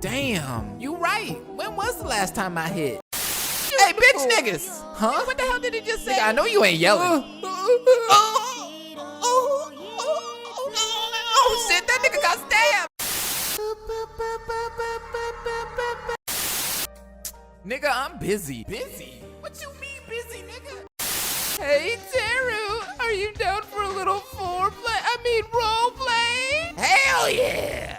Damn, you right. When was the last time I hit? Hey, bitch niggas! Huh? What the hell did he just say? Nigga, I know you ain't yelling. Oh shit, that nigga got stabbed! Nigga, I'm busy. Busy? What you mean busy, nigga? Hey, Teru, are you down for a little role play? Hell yeah!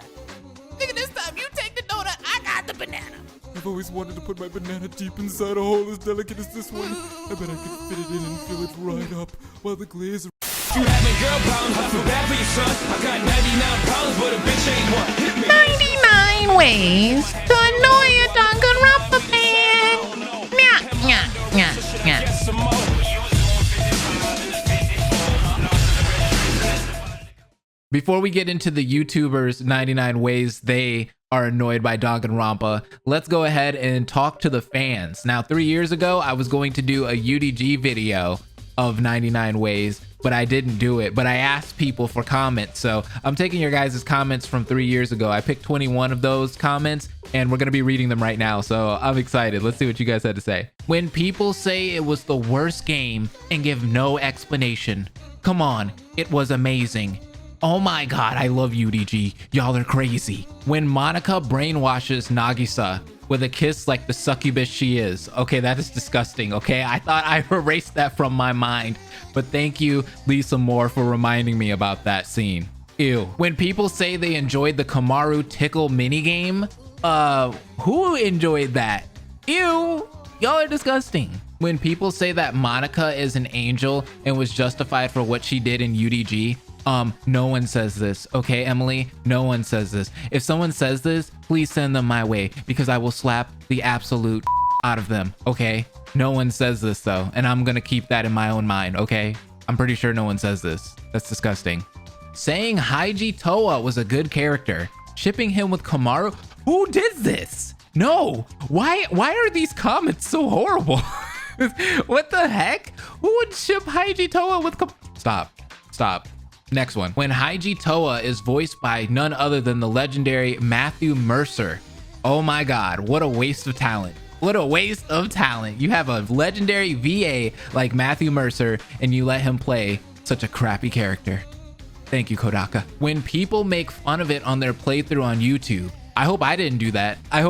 Nigga, this time you take the donut, I got the banana. I've always wanted to put my banana deep inside a hole as delicate as this one. I bet I could fit it in and fill it right up while the glaze. You having girl problems, I feel bad for you, son. I got 99 problems, but a bitch ain't one. Hit me. 99 ways to annoy a Danganronpa fan. Nya, nya, nya, nya. Before we get into the YouTubers 99 ways they are annoyed by Danganronpa, let's go ahead and talk to the fans. Now, 3 years ago, I was going to do a UDG video of 99 ways, but I didn't do it. But I asked people for comments, so I'm taking your guys' comments from 3 years ago. I picked 21 of those comments, and we're gonna be reading them right now, so I'm excited. Let's see what you guys had to say. When people say it was the worst game and give no explanation, come on, it was amazing. Oh my god, I love UDG. Y'all are crazy. When Monica brainwashes Nagisa with a kiss like the succubus she is. Okay, that is disgusting, okay? I thought I erased that from my mind, but thank you, Lisa Moore, for reminding me about that scene. Ew. When people say they enjoyed the Kamaru tickle minigame, who enjoyed that? Ew, y'all are disgusting. When people say that Monica is an angel and was justified for what she did in UDG, no one says this, okay, Emily? No one says this. If someone says this, please send them my way because I will slap the absolute out of them, okay? No one says this though, and I'm gonna keep that in my own mind, okay? I'm pretty sure no one says this. That's disgusting. Saying Haiji Toa was a good character, shipping him with Kamaru. Who did this? No, why are these comments so horrible? What the heck? Who would ship Haiji Toa with Stop. Next one. When Haiji Toa is voiced by none other than the legendary Matthew Mercer. Oh my god, what a waste of talent. What a waste of talent. You have a legendary VA like Matthew Mercer and you let him play such a crappy character. Thank you, Kodaka. When people make fun of it on their playthrough on YouTube, I hope I didn't do that. I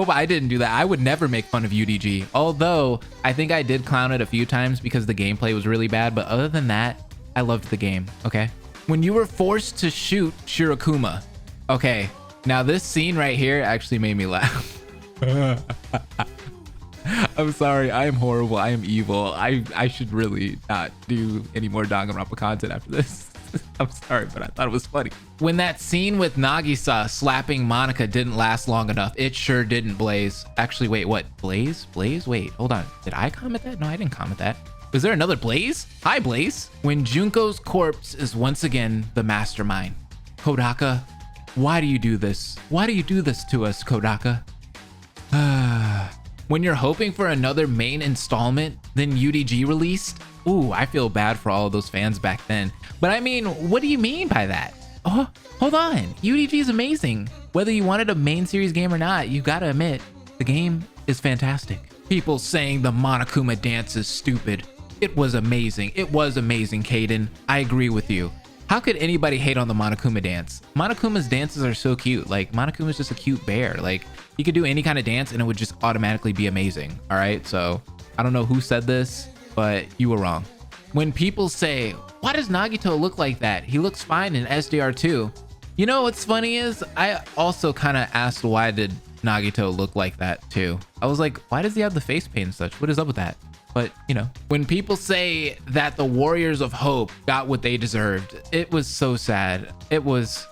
would never make fun of UDG. Although, I think I did clown it a few times because the gameplay was really bad, but other than that, I loved the game, okay? When you were forced to shoot Shirokuma. Okay, now this scene right here actually made me laugh. I'm sorry, I am horrible, I am evil. I should really not do any more Danganronpa content after this. I'm sorry, but I thought it was funny. When that scene with Nagisa slapping Monica didn't last long enough, it sure didn't, Blaze. Actually, wait, what? Blaze? Wait, hold on. Did I comment that? No, I didn't comment that. Was there another Blaze? Hi, Blaze. When Junko's corpse is once again the mastermind. Kodaka, why do you do this? Why do you do this to us, Kodaka? When you're hoping for another main installment, then UDG released? Ooh, I feel bad for all of those fans back then. But I mean, what do you mean by that? Oh, hold on. UDG is amazing. Whether you wanted a main series game or not, you gotta admit, the game is fantastic. People saying the Monokuma dance is stupid. It was amazing. It was amazing, Kaden. I agree with you. How could anybody hate on the Monokuma dance? Monokuma's dances are so cute. Like, Monokuma's just a cute bear. Like, he could do any kind of dance and it would just automatically be amazing. All right, so I don't know who said this, but you were wrong. When people say, why does Nagito look like that? He looks fine in SDR2. You know what's funny is, I also kind of asked why did Nagito look like that too. I was like, why does he have the face paint and such? What is up with that? But, you know, when people say that the Warriors of Hope got what they deserved, it was so sad. It was,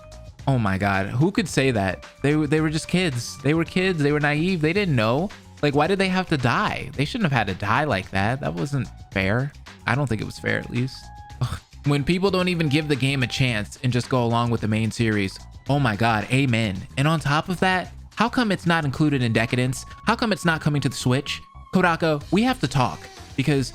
oh my God, who could say that? They were just kids. They were kids. They were naive. They didn't know. Like, why did they have to die? They shouldn't have had to die like that. That wasn't fair. I don't think it was fair, at least. Ugh. When people don't even give the game a chance and just go along with the main series, oh my God, amen. And on top of that, how come it's not included in Decadence? How come it's not coming to the Switch? Kodaka, we have to talk because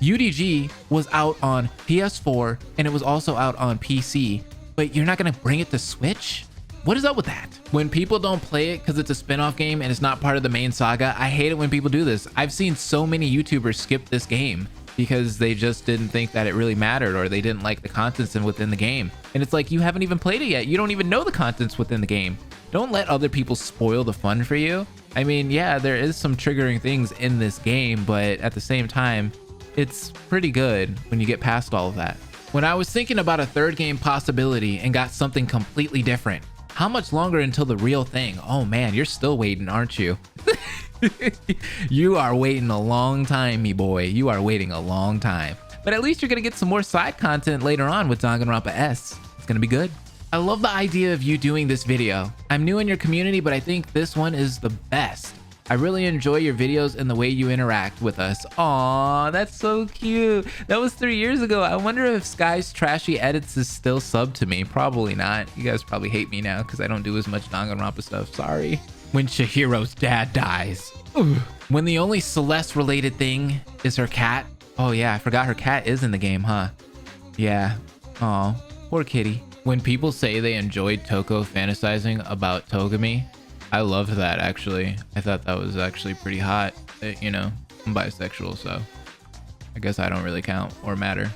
UDG was out on PS4 and it was also out on PC, but you're not gonna bring it to Switch? What is up with that? When people don't play it because it's a spin-off game and it's not part of the main saga, I hate it when people do this. I've seen so many YouTubers skip this game because they just didn't think that it really mattered, or they didn't like the contents within the game. And it's like, you haven't even played it yet. You don't even know the contents within the game. Don't let other people spoil the fun for you. I mean, yeah, there is some triggering things in this game, but at the same time, it's pretty good when you get past all of that. When I was thinking about a third game possibility and got something completely different, how much longer until the real thing? Oh man, you're still waiting, aren't you? You are waiting a long time, me boy. You are waiting a long time. But at least you're gonna get some more side content later on with Danganronpa S. It's gonna be good. I love the idea of you doing this video. I'm new in your community, but I think this one is the best. I really enjoy your videos and the way you interact with us. Aw, that's so cute. That was 3 years ago. I wonder if Sky's Trashy Edits is still subbed to me. Probably not. You guys probably hate me now because I don't do as much Danganronpa stuff. Sorry. When Chihiro's dad dies. Ugh. When the only Celeste related thing is her cat. Oh yeah, I forgot her cat is in the game, huh? Yeah. Aw, poor kitty. When people say they enjoyed Toko fantasizing about Togami, I loved that, actually. I thought that was actually pretty hot. You know, I'm bisexual, so I guess I don't really count or matter.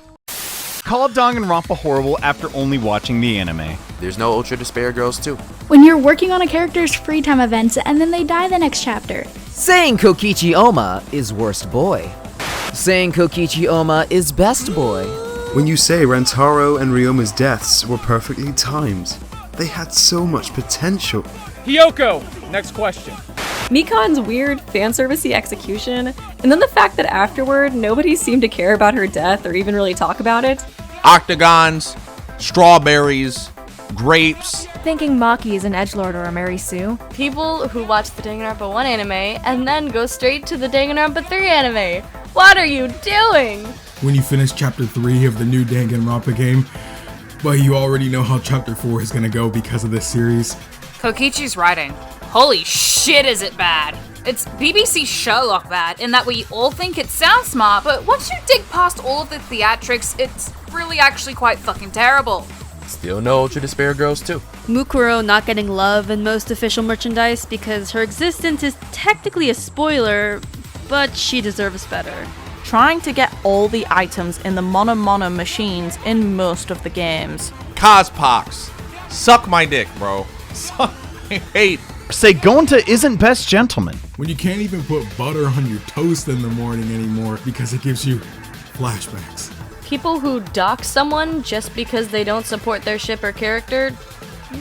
Call up Danganronpa horrible after only watching the anime. There's no Ultra Despair Girls too. When you're working on a character's free time events and then they die the next chapter. Saying Kokichi Oma is worst boy. Saying Kokichi Oma is best boy. When you say Rentaro and Ryoma's deaths were perfectly timed. They had so much potential. Hiyoko, next question. Mikan's weird fanservice-y execution, and then the fact that afterward, nobody seemed to care about her death or even really talk about it. Octagons, strawberries, grapes. Thinking Maki is an edgelord or a Mary Sue. People who watch the Danganronpa 1 anime and then go straight to the Danganronpa 3 anime. What are you doing? When you finish chapter 3 of the new Danganronpa game, well, you already know how chapter 4 is gonna go because of this series. Kokichi's writing. Holy shit, is it bad? It's BBC Sherlock bad, in that we all think it sounds smart, but once you dig past all of the theatrics, it's really actually quite fucking terrible. Still no Ultra Despair Girls too. Mukuro not getting love in most official merchandise because her existence is technically a spoiler, but she deserves better. Trying to get all the items in the Mono machines in most of the games. Cospox. Suck my dick, bro. Suck my hate. Say Gonta isn't best gentleman. When you can't even put butter on your toast in the morning anymore because it gives you flashbacks. People who dox someone just because they don't support their ship or character?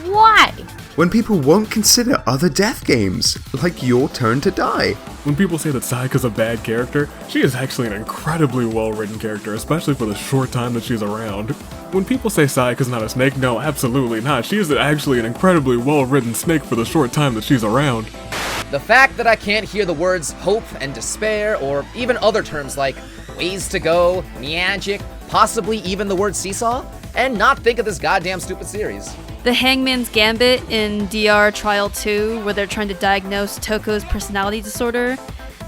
Why? When people won't consider other death games, like Your Turn to Die. When people say that Sayaka's a bad character, she is actually an incredibly well-written character, especially for the short time that she's around. When people say Sayaka's not a snake, no, absolutely not. She is actually an incredibly well-written snake for the short time that she's around. The fact that I can't hear the words hope and despair, or even other terms like ways to go, magic, possibly even the word seesaw, and not think of this goddamn stupid series. The Hangman's Gambit in DR Trial 2, where they're trying to diagnose Toko's personality disorder.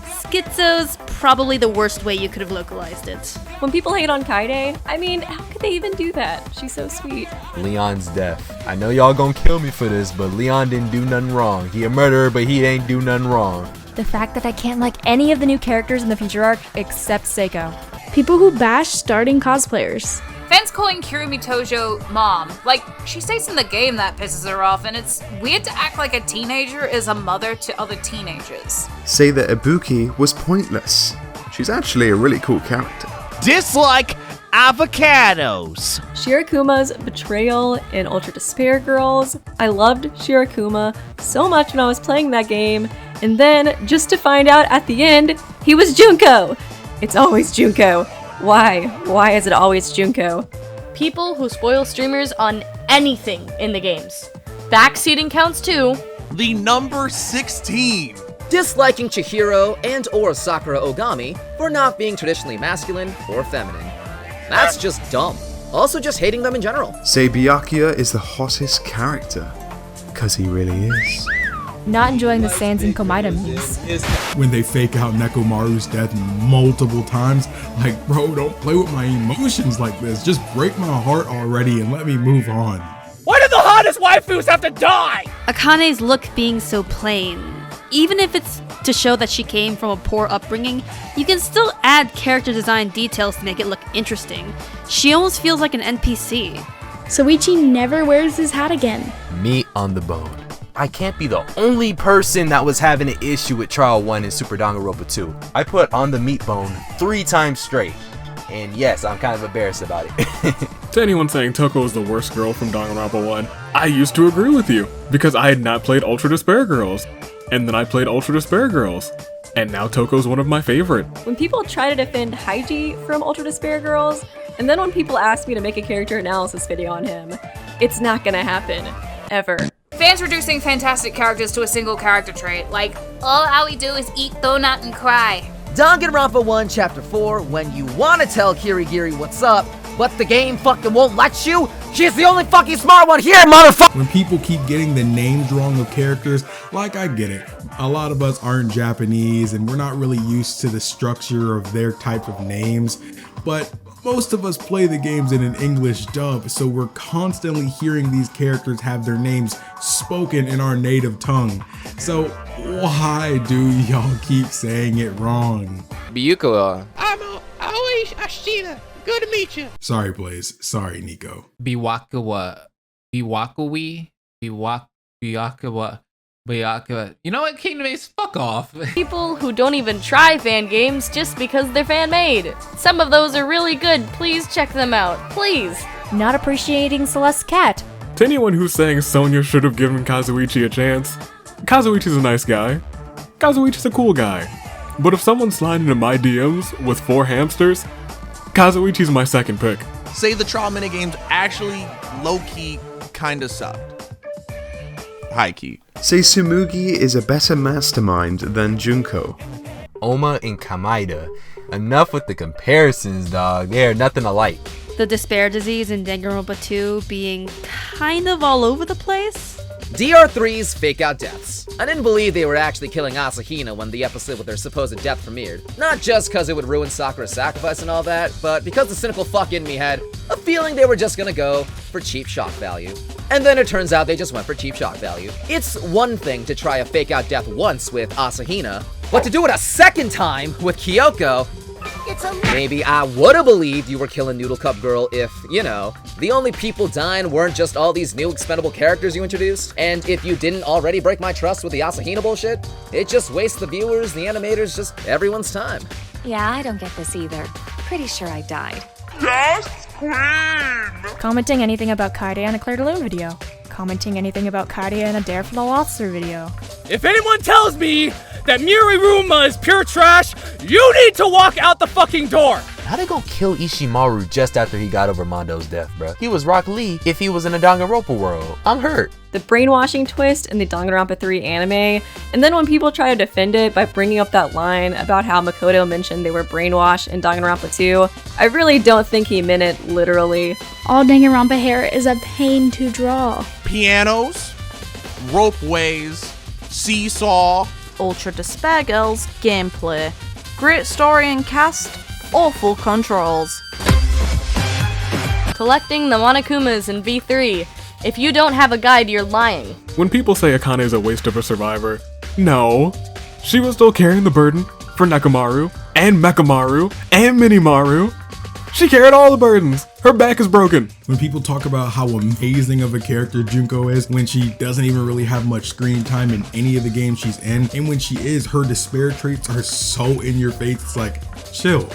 Schizo's probably the worst way you could have localized it. When people hate on Kaide, I mean, how could they even do that? She's so sweet. Leon's death. I know y'all gonna kill me for this, but Leon didn't do nothing wrong. He a murderer, but he ain't do nothing wrong. The fact that I can't like any of the new characters in the future arc except Seiko. People who bash starting cosplayers. Fans calling Kirumi Tojo mom. Like, she states in the game that pisses her off, and it's weird to act like a teenager is a mother to other teenagers. Say that Ibuki was pointless. She's actually a really cool character. Dislike avocados. Shirakuma's betrayal in Ultra Despair Girls. I loved Shirakuma so much when I was playing that game, and then just to find out at the end, he was Junko! It's always Junko. Why? Why is it always Junko? People who spoil streamers on anything in the games. Backseating counts too. The number 16. Disliking Chihiro and or Sakura Ogami for not being traditionally masculine or feminine. That's just dumb. Also just hating them in general. Say Byakuya is the hottest character. Cause he really is. Not enjoying the Sans and Komaida memes. When they fake out Nekomaru's death multiple times, like, bro, don't play with my emotions like this. Just break my heart already and let me move on. Why did the hottest waifus have to die! Akane's look being so plain, even if it's to show that she came from a poor upbringing, you can still add character design details to make it look interesting. She almost feels like an NPC. Soichi never wears his hat again. Meat on the bone. I can't be the only person that was having an issue with Trial 1 and Super Danganronpa 2. I put on the meat bone 3 times straight. And yes, I'm kind of embarrassed about it. To anyone saying Toko is the worst girl from Danganronpa 1, I used to agree with you, because I had not played Ultra Despair Girls. And then I played Ultra Despair Girls. And now Toko's one of my favorite. When people try to defend Haiji from Ultra Despair Girls, and then when people ask me to make a character analysis video on him, it's not gonna happen. Ever. Fans reducing fantastic characters to a single character trait, like, all we do is eat donut and cry. Danganronpa 1 Chapter 4, when you wanna tell Kirigiri what's up, but the game fucking won't let you? She's the only fucking smart one here, motherfucker! When people keep getting the names wrong of characters, like I get it. A lot of us aren't Japanese and we're not really used to the structure of their type of names, but most of us play the games in an English dub, so we're constantly hearing these characters have their names spoken in our native tongue. So why do y'all keep saying it wrong? Biyuko. I'm always Ashina. Good to meet you. Sorry, Blaze. Sorry, Nico. Biwakawa. Biwakawi? Biwakawa. You know what, KingdomAce, fuck off. People who don't even try fan games just because they're fan-made. Some of those are really good. Please check them out. Please. Not appreciating Celeste's cat. To anyone who's saying Sonya should have given Kazuichi a chance, Kazuichi's a nice guy. Kazuichi's a cool guy. But if someone's sliding into my DMs with 4 hamsters, Kazuichi's my second pick. Say the trial minigames actually low-key kinda sucked. High-key. Say Tsumugi is a better mastermind than Junko. Oma and Kamaida. Enough with the comparisons, dog. They're nothing alike. The despair disease in Danganronpa 2 being kind of all over the place. DR3's fake out deaths. I didn't believe they were actually killing Asahina when the episode with their supposed death premiered. Not just because it would ruin Sakura's sacrifice and all that, but because the cynical fuck in me had a feeling they were just gonna go for cheap shock value. And then it turns out they just went for cheap shock value. It's one thing to try a fake out death once with Asahina, but to do it a second time with Kyoko, maybe I would've believed you were killing Noodle Cup Girl if, you know, the only people dying weren't just all these new expendable characters you introduced, and if you didn't already break my trust with the Asahina bullshit, it just wastes the viewers, the animators, just everyone's time. Yeah, I don't get this either. Pretty sure I died. Yes, queen! Commenting anything about Kaide in a Claire de Lune video. Commenting anything about Kaide in a Dare for the Officer video. If anyone tells me that Miriruma is pure trash, you need to walk out the fucking door! How they gonna kill Ishimaru just after he got over Mondo's death, bruh? He was Rock Lee if he was in a Danganronpa world. I'm hurt. The brainwashing twist in the Danganronpa 3 anime, and then when people try to defend it by bringing up that line about how Makoto mentioned they were brainwashed in Danganronpa 2, I really don't think he meant it literally. All Danganronpa hair is a pain to draw. Pianos, ropeways, seesaw, Ultra Despair Girls gameplay. Great story and cast, awful controls. Collecting the Monokumas in V3. If you don't have a guide, you're lying. When people say Akane's a waste of a survivor, no. She was still carrying the burden for Nekomaru, and Mekamaru, and Minimaru. She carried all the burdens. Her back is broken. When people talk about how amazing of a character Junko is when she doesn't even really have much screen time in any of the games she's in, and when she is, her despair traits are so in your face, it's like, chill,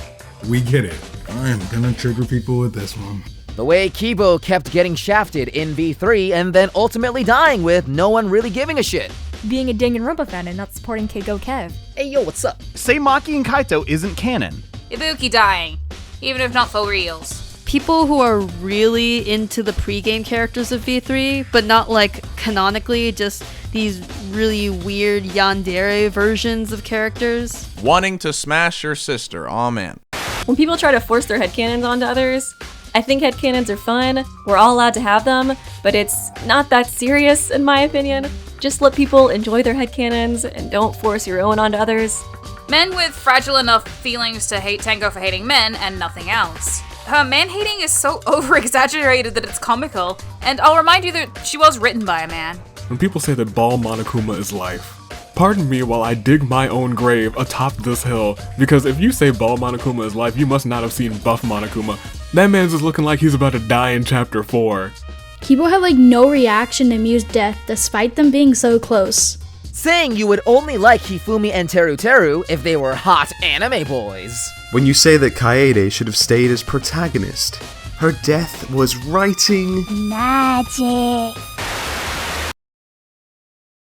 we get it. I am gonna trigger people with this one. The way Kibo kept getting shafted in V3 and then ultimately dying with no one really giving a shit. Being a Danganronpa fan and not supporting KGOKev. Hey yo, what's up? Say Maki and Kaito isn't canon. Ibuki dying, even if not for reals. People who are really into the pre-game characters of V3, but not like canonically, just these really weird yandere versions of characters. Wanting to smash your sister, aw man. When people try to force their headcanons onto others, I think headcanons are fun, we're all allowed to have them, but it's not that serious in my opinion. Just let people enjoy their headcanons and don't force your own onto others. Men with fragile enough feelings to hate Tango for hating men and nothing else. Her man-hating is so over-exaggerated that it's comical, and I'll remind you that she was written by a man. When people say that Ball Monokuma is life, pardon me while I dig my own grave atop this hill, because if you say Ball Monokuma is life, you must not have seen Buff Monokuma. That man's just looking like he's about to die in chapter 4. Kibo had like no reaction to Mew's death despite them being so close. Saying you would only like Hifumi and Teru if they were hot anime boys. When you say that Kaede should have stayed as protagonist, her death was writing magic.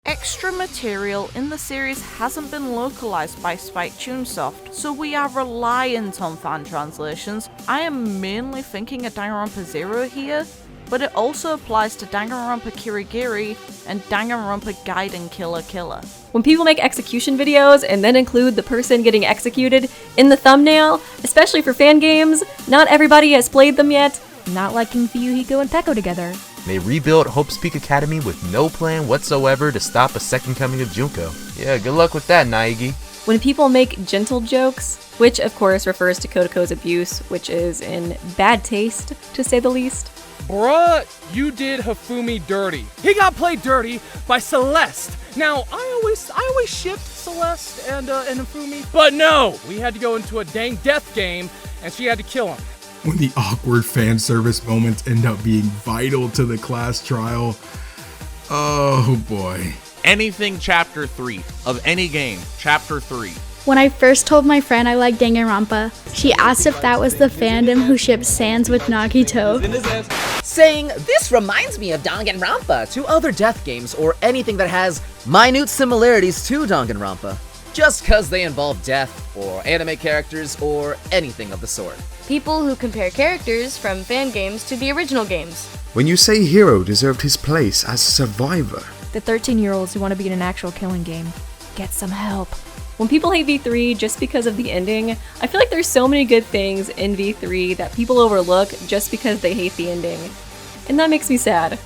Extra material in the series hasn't been localized by Spike Chunsoft, so we are reliant on fan translations. I am mainly thinking of Danganronpa 0 here, but it also applies to Danganronpa Kirigiri and Danganronpa Gaiden Killer Killer. When people make execution videos and then include the person getting executed in the thumbnail, especially for fan games, not everybody has played them yet. Not liking Fuyuhiko and Peko together. They rebuilt Hope's Peak Academy with no plan whatsoever to stop a second coming of Junko. Yeah, good luck with that, Naegi. When people make gentle jokes, which of course refers to Kotoko's abuse, which is in bad taste, to say the least. Bruh, you did Hifumi dirty. He got played dirty by Celeste. Now, I always shipped Celeste and Hifumi, but no, we had to go into a dang death game, and she had to kill him. When the awkward fan service moments end up being vital to the class trial, oh boy. Anything chapter 3 of any game, chapter 3. When I first told my friend I liked Danganronpa, she asked if that was the fandom who shipped Sans with Nagito. Saying, this reminds me of Danganronpa to other death games or anything that has minute similarities to Danganronpa. Just cause they involve death, or anime characters, or anything of the sort. People who compare characters from fan games to the original games. When you say Hiro deserved his place as a survivor. The 13-year-olds who want to be in an actual killing game. Get some help. When people hate V3 just because of the ending, I feel like there's so many good things in V3 that people overlook just because they hate the ending. And that makes me sad.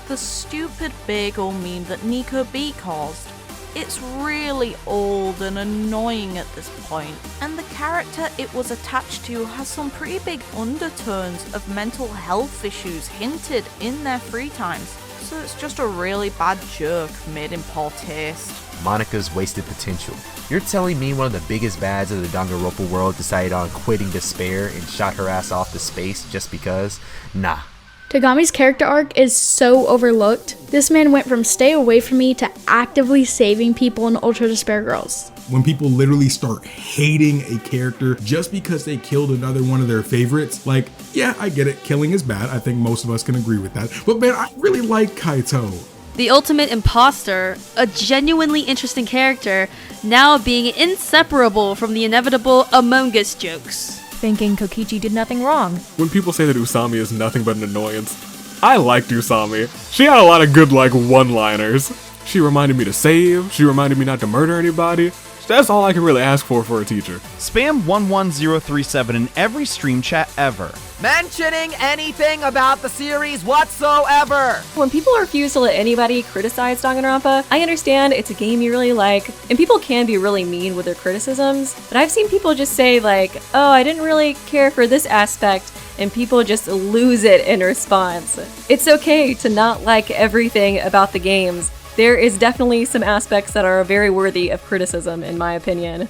The stupid bagel meme that Nico B caused. It's really old and annoying at this point, and the character it was attached to has some pretty big undertones of mental health issues hinted in their free times, so it's just a really bad joke made in poor taste. Monika's wasted potential. You're telling me one of the biggest bads of the Danganronpa world decided on quitting despair and shot her ass off to space just because? Nah. Tagami's character arc is so overlooked. This man went from stay away from me to actively saving people in Ultra Despair Girls. When people literally start hating a character just because they killed another one of their favorites, like, yeah, I get it, killing is bad. I think most of us can agree with that. But man, I really like Kaito. The ultimate imposter, a genuinely interesting character, now being inseparable from the inevitable Among Us jokes. Thinking Kokichi did nothing wrong. When people say that Usami is nothing but an annoyance, I liked Usami. She had a lot of good, one-liners. She reminded me to save, she reminded me not to murder anybody. That's all I can really ask for a teacher. Spam 11037 in every stream chat ever. Mentioning anything about the series whatsoever! When people refuse to let anybody criticize Danganronpa, I understand it's a game you really like, and people can be really mean with their criticisms, but I've seen people just say oh, I didn't really care for this aspect, and people just lose it in response. It's okay to not like everything about the games. There is definitely some aspects that are very worthy of criticism, in my opinion.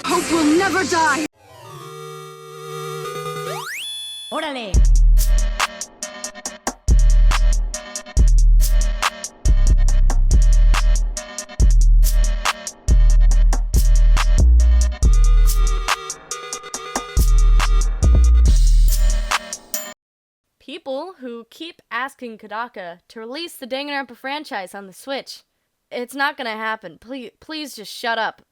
Hope will never die! Órale! People who keep asking Kodaka to release the Danganronpa franchise on the Switch. It's not gonna happen. Please just shut up.